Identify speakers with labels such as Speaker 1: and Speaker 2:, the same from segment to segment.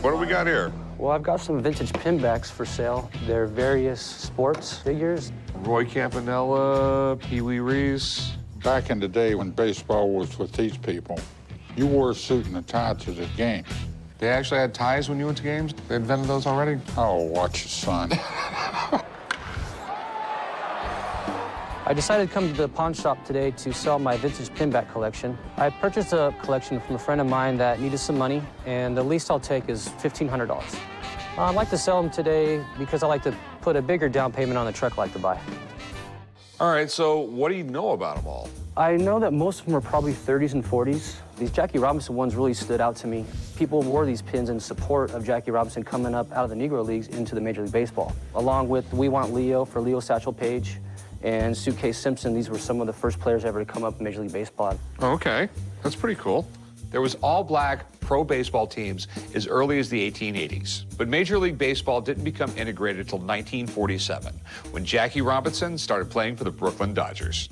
Speaker 1: What do we got here?
Speaker 2: Well, I've got some vintage pinbacks for sale. They're various sports figures.
Speaker 1: Roy Campanella, Pee Wee Reese.
Speaker 3: Back in the day when baseball was with these people, you wore a suit and a tie to the game.
Speaker 1: They actually had ties when you went to games? They invented those already?
Speaker 3: Oh, watch your son.
Speaker 2: I decided to come to the pawn shop today to sell my vintage pinback collection. I purchased a collection from a friend of mine that needed some money, and the least I'll take is $1,500. I'd like to sell them today because I like to put a bigger down payment on the truck I like to buy.
Speaker 1: All right, so what do you know about them all?
Speaker 2: I know that most of them are probably 30s and 40s. These Jackie Robinson ones really stood out to me. People wore these pins in support of Jackie Robinson coming up out of the Negro Leagues into the Major League Baseball. Along with We Want Leo for Leo Satchel Paige and Suitcase Simpson, these were some of the first players ever to come up in Major League Baseball.
Speaker 1: Okay, that's pretty cool. There was all-black pro baseball teams as early as the 1880s. But Major League Baseball didn't become integrated until 1947, when Jackie Robinson started playing for the Brooklyn Dodgers.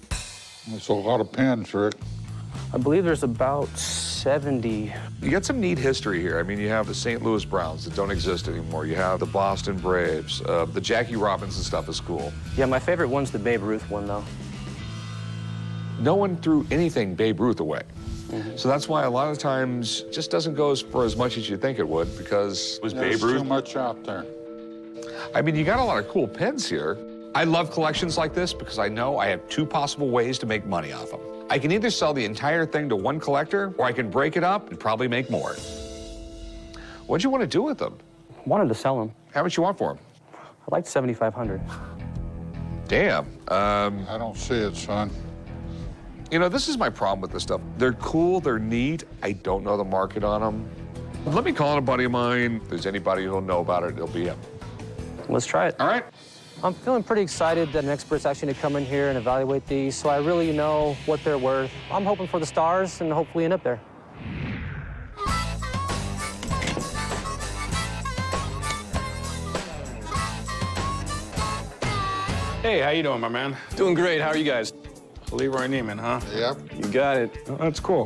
Speaker 3: There's a lot of pins, Rick.
Speaker 2: I believe there's about 70.
Speaker 1: You got some neat history here. I mean, you have the St. Louis Browns that don't exist anymore. You have the Boston Braves. The Jackie Robinson stuff is cool.
Speaker 2: Yeah, my favorite one's the Babe Ruth one, though.
Speaker 1: No one threw anything Babe Ruth away. So that's why a lot of times it just doesn't go for as much as you think it would, because it was Babe Ruth.
Speaker 3: There's too much out there.
Speaker 1: I mean, you got a lot of cool pins here. I love collections like this because I know I have two possible ways to make money off them. I can either sell the entire thing to one collector, or I can break it up and probably make more. What'd you want to do with them?
Speaker 2: Wanted to sell them.
Speaker 1: How much you want for them?
Speaker 2: I liked $7,500.
Speaker 1: Damn.
Speaker 3: I don't see it, son.
Speaker 1: You know, this is my problem with this stuff. They're cool, they're neat. I don't know the market on them. Let me call in a buddy of mine. If there's anybody who'll know about it, it'll be him.
Speaker 2: Let's try it.
Speaker 1: All right.
Speaker 2: I'm feeling pretty excited that an expert's actually going to come in here and evaluate these, so I really know what they're worth. I'm hoping for the stars and hopefully end up there.
Speaker 4: Hey, how you doing, my man?
Speaker 5: Doing great. How are you guys?
Speaker 4: Leroy Neiman, huh?
Speaker 3: Yep.
Speaker 5: You got it.
Speaker 4: Oh, that's cool.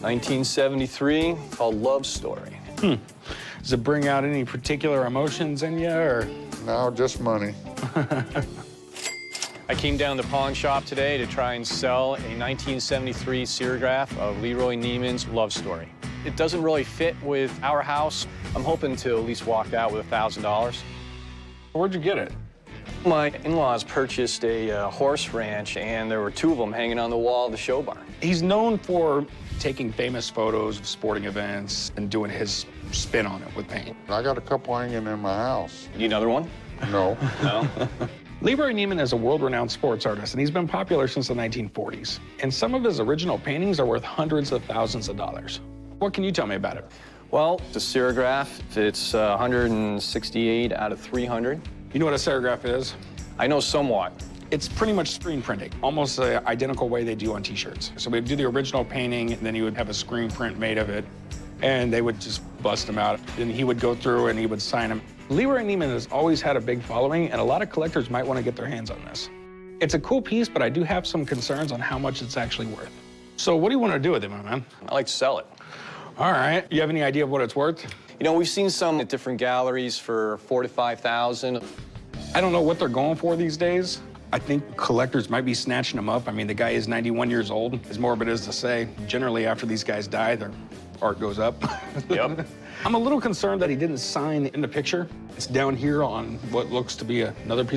Speaker 5: 1973, called Love Story.
Speaker 4: Does it bring out any particular emotions in you, or?
Speaker 3: No, just money.
Speaker 5: I came down to the pawn shop today to try and sell a 1973 serigraph of Leroy Neiman's Love Story. It doesn't really fit with our house. I'm hoping to at least walk out with $1,000.
Speaker 4: Where'd you get it?
Speaker 5: My in-laws purchased a horse ranch, and there were two of them hanging on the wall of the show barn.
Speaker 4: He's known for taking famous photos of sporting events and doing his spin on it with paint.
Speaker 3: I got a couple hanging in my house.
Speaker 5: Need another one?
Speaker 3: No.
Speaker 5: No?
Speaker 4: Leroy Neiman is a world-renowned sports artist, and he's been popular since the 1940s. And some of his original paintings are worth hundreds of thousands of dollars. What can you tell me about it?
Speaker 5: Well, the serigraph, it's 168 out of 300.
Speaker 4: You know what a serigraph is?
Speaker 5: I know somewhat.
Speaker 4: It's pretty much screen printing, almost the identical way they do on T-shirts. So we'd do the original painting, and then he would have a screen print made of it, and they would just bust them out. And he would go through and he would sign them. Leroy Neiman has always had a big following, and a lot of collectors might want to get their hands on this. It's a cool piece, but I do have some concerns on how much it's actually worth. So what do you want to do with it, my man?
Speaker 5: I like to sell it.
Speaker 4: All right. You have any idea of what it's worth?
Speaker 5: You know, we've seen some at different galleries for $4,000 to $5,000.
Speaker 4: I don't know what they're going for these days. I think collectors might be snatching them up. I mean, the guy is 91 years old, as morbid as to say. Generally, after these guys die, their art goes up.
Speaker 5: Yep.
Speaker 4: I'm a little concerned that he didn't sign in the picture. It's down here on what looks to be another piece